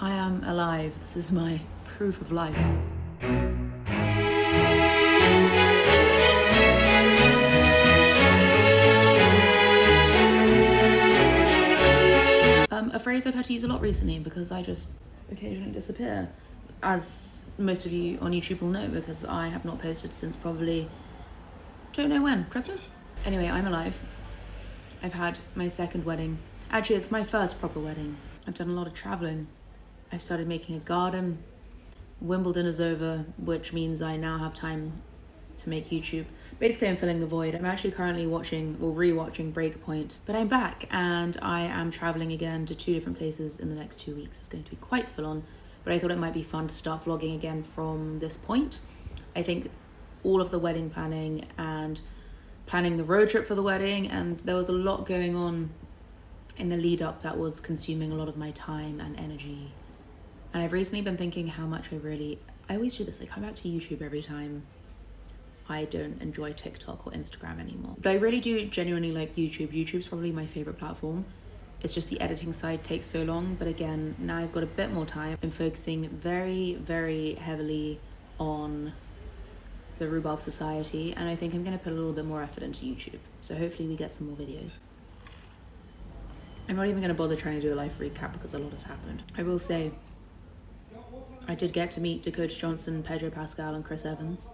I am alive. This is my proof of life. A phrase I've had to use a lot recently because I just occasionally disappear. As most of you on YouTube will know, because I have not posted since probably, don't know when, Christmas? Anyway, I'm alive. I've had my second wedding. Actually, it's my first proper wedding. I've done a lot of traveling. I started making a garden. Wimbledon is over, which means I now have time to make YouTube. Basically, I'm filling the void. I'm actually currently rewatching Breakpoint, but I'm back and I am traveling again to 2 different places in the next 2 weeks. It's going to be quite full on, but I thought it might be fun to start vlogging again from this point. I think all of the wedding planning and planning the road trip for the wedding, and there was a lot going on in the lead up that was consuming a lot of my time and energy. And I've recently been thinking how much I always do this, I come back to YouTube every time I don't enjoy TikTok or Instagram anymore. But I really do genuinely like YouTube. YouTube's probably my favorite platform. It's just the editing side takes so long. But again, now I've got a bit more time. I'm focusing very, very heavily on the Rhubarb Society. And I think I'm gonna put a little bit more effort into YouTube. So hopefully we get some more videos. I'm not even gonna bother trying to do a live recap because a lot has happened. I will say, I did get to meet Dakota Johnson, Pedro Pascal, and Chris Evans.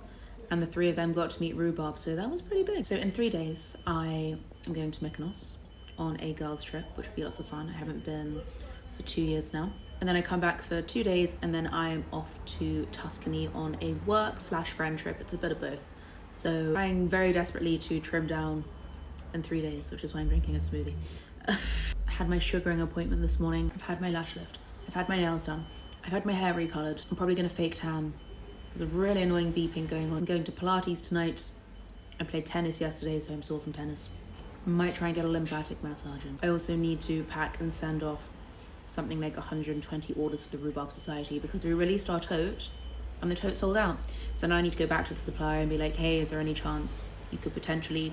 And the 3 of them got to meet Rhubarb, so that was pretty big. So in 3 days, I am going to Mykonos on a girls' trip, which will be lots of fun. I haven't been for 2 years now. And then I come back for 2 days, and then I am off to Tuscany on a work/friend trip. It's a bit of both. So trying very desperately to trim down in 3 days, which is why I'm drinking a smoothie. I had my sugaring appointment this morning. I've had my lash lift. I've had my nails done. I've had my hair recolored. I'm probably gonna fake tan. There's a really annoying beeping going on. I'm going to Pilates tonight. I played tennis yesterday, so I'm sore from tennis. I might try and get a lymphatic massage in. I also need to pack and send off something like 120 orders for the Rhubarb Society because we released our tote and the tote sold out. So now I need to go back to the supplier and be like, hey, is there any chance you could potentially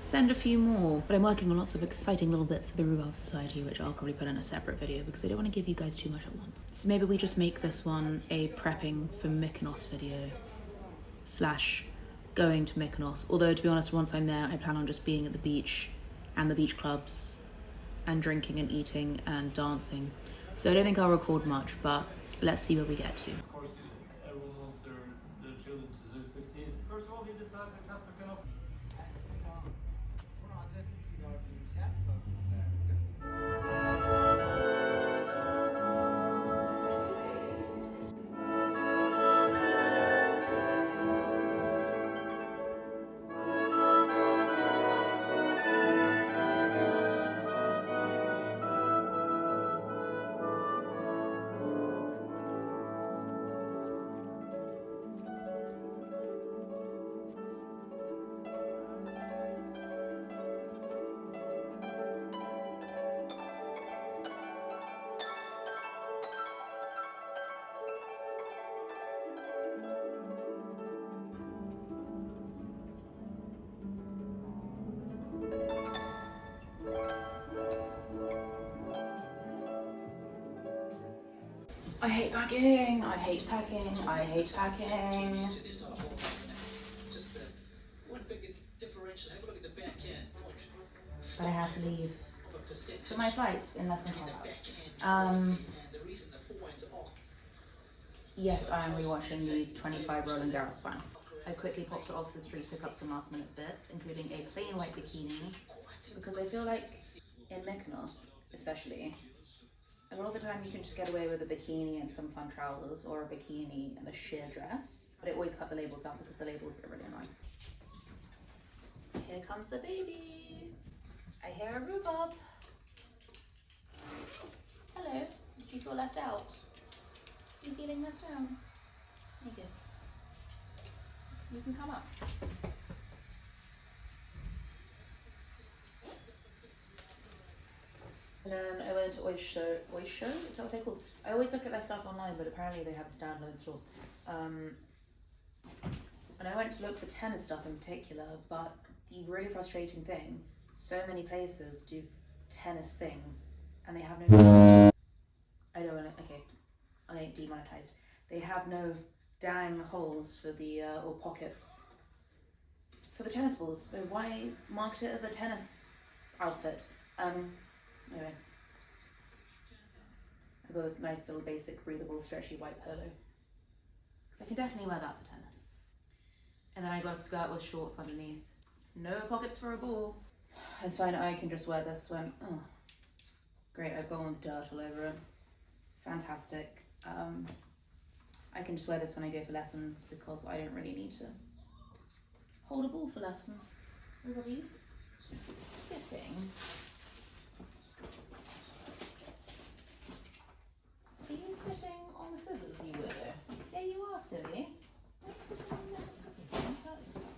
send a few more? But I'm working on lots of exciting little bits for the Rhubarb Society, which I'll probably put in a separate video because I don't want to give you guys too much at once. So maybe we just make this one a prepping for Mykonos video / going to Mykonos. Although to be honest, once I'm there, I plan on just being at the beach and the beach clubs and drinking and eating and dancing. So I don't think I'll record much, but let's see where we get to. Of course, everyone wants their children to succeed. First of all, he decides to test McKenna. I hate packing, I hate packing, I hate packing. But I had to leave for my flight in less than 12 hours. Yes, I am rewatching the 25 Roland Garros final. I quickly popped to Oxford Street to pick up some last minute bits, including a plain white bikini, because I feel like in Mykonos, especially, a lot of the time you can just get away with a bikini and some fun trousers, or a bikini and a sheer dress, but I always cut the labels out because the labels are really annoying. Here comes the baby. I hear a rhubarb. Hello, did you feel left out? Are you feeling left out? There you go. You can come up. And then I went into Oyster, is that what they're called? I always look at their stuff online, but apparently they have a standalone store. And I went to look for tennis stuff in particular, but the really frustrating thing, so many places do tennis things, and they have no I don't want to, okay, I ain't demonetized. They have no dang holes for the, or pockets for the tennis balls, so why market it as a tennis outfit? Anyway. I got this nice little basic breathable stretchy white polo. So I can definitely wear that for tennis. And then I got a skirt with shorts underneath. No pockets for a ball. It's fine, I can just wear this when, oh, great, I've got one with dirt all over it. Fantastic. I can just wear this when I go for lessons because I don't really need to hold a ball for lessons. Are you sitting? Are you sitting on the scissors, you weirdo? Yeah, you are, silly. Why are you sitting on the little scissors? Don't hurt yourself.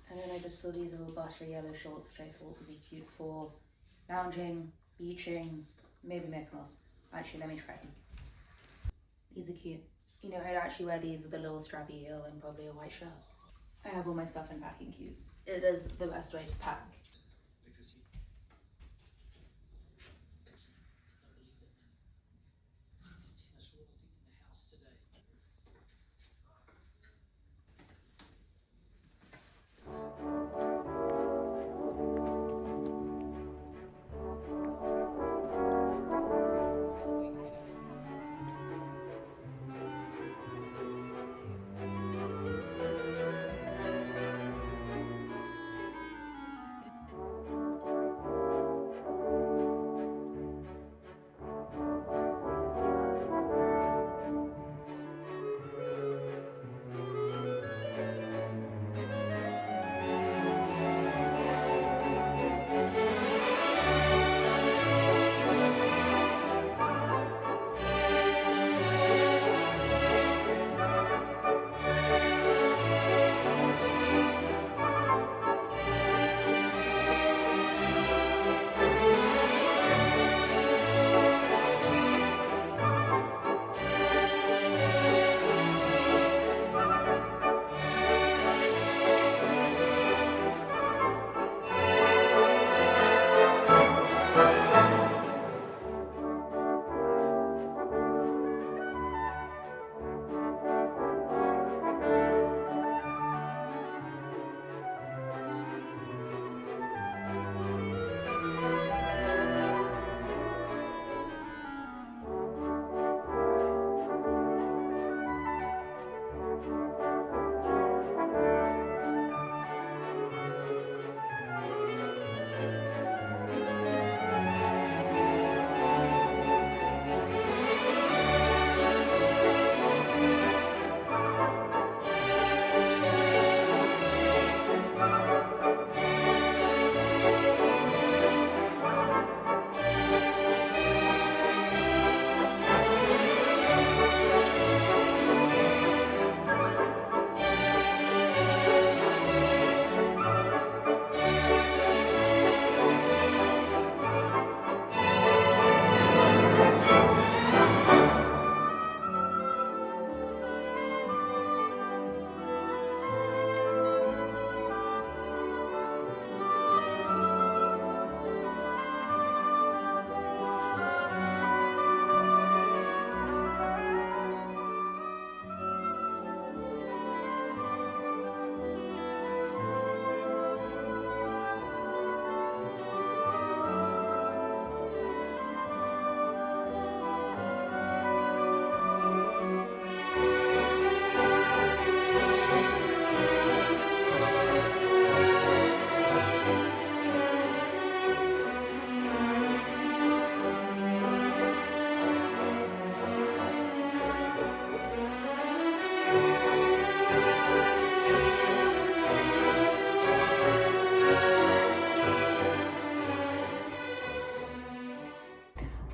And then I just saw these little buttery yellow shorts, which I thought would be cute for lounging, beaching, maybe Mykonos. Actually, let me try them. These are cute. You know, I'd actually wear these with a little strappy heel and probably a white shirt. I have all my stuff in packing cubes. It is the best way to pack.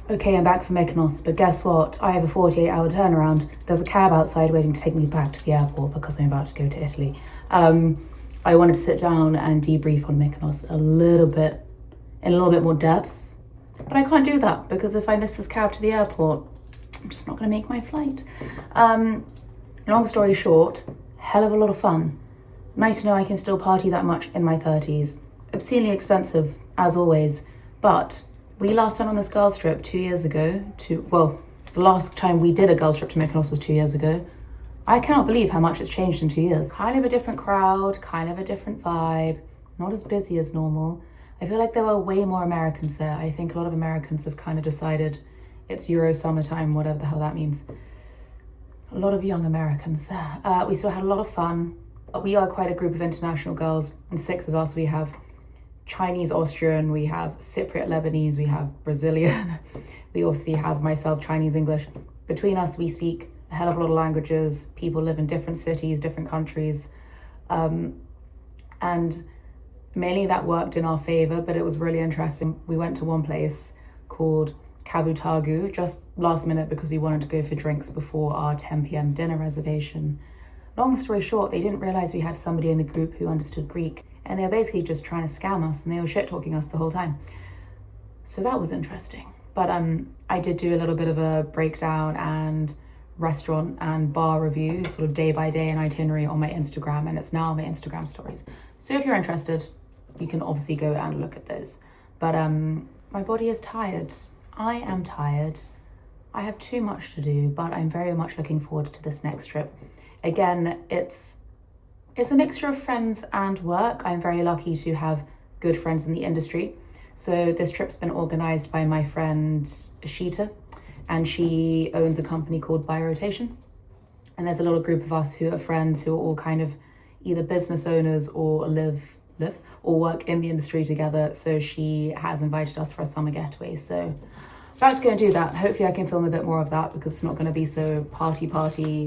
Okay, I'm back from Mykonos, but guess what? I have a 48-hour turnaround. There's a cab outside waiting to take me back to the airport because I'm about to go to Italy. I wanted to sit down and debrief on Mykonos in a little bit more depth, but I can't do that because if I miss this cab to the airport, I'm just not going to make my flight. Long story short, hell of a lot of fun. Nice to know I can still party that much in my 30s. Obscenely expensive, as always, but We last went on this girls trip 2 years ago well, the last time we did a girls trip to Mykonos was 2 years ago. I cannot believe how much it's changed in 2 years. Kind of a different crowd, kind of a different vibe, not as busy as normal. I feel like there were way more Americans there. I think a lot of Americans have kind of decided it's Euro summertime, whatever the hell that means. A lot of young Americans there. We still had a lot of fun. We are quite a group of international girls, and 6 of us. We have Chinese, Austrian, we have Cypriot, Lebanese, we have Brazilian. We also have myself, Chinese, English. Between us, we speak a hell of a lot of languages. People live in different cities, different countries. And mainly that worked in our favor, but it was really interesting. We went to one place called Kavutagu just last minute because we wanted to go for drinks before our 10 p.m. dinner reservation. Long story short, they didn't realize we had somebody in the group who understood Greek, and they were basically just trying to scam us, and they were shit-talking us the whole time. So that was interesting. But I did do a little bit of a breakdown and restaurant and bar review, sort of day by day and itinerary on my Instagram, and it's now on my Instagram stories. So if you're interested, you can obviously go and look at those. But my body is tired. I am tired. I have too much to do, but I'm very much looking forward to this next trip. Again, it's a mixture of friends and work. I'm very lucky to have good friends in the industry. So this trip's been organized by my friend Ashita, and she owns a company called By Rotation. And there's a little group of us who are friends who are all kind of either business owners or live or work in the industry together. So she has invited us for a summer getaway. So about to go and do that. Hopefully I can film a bit more of that because it's not going to be so party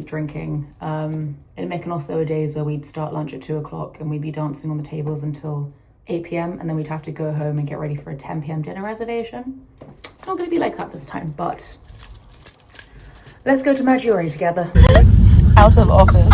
drinking. In Mykonos there were days where we'd start lunch at 2 o'clock and we'd be dancing on the tables until 8 p.m. and then we'd have to go home and get ready for a 10 p.m. dinner reservation. It's not going to be like that this time, but let's go to Maggiore together. Out of office.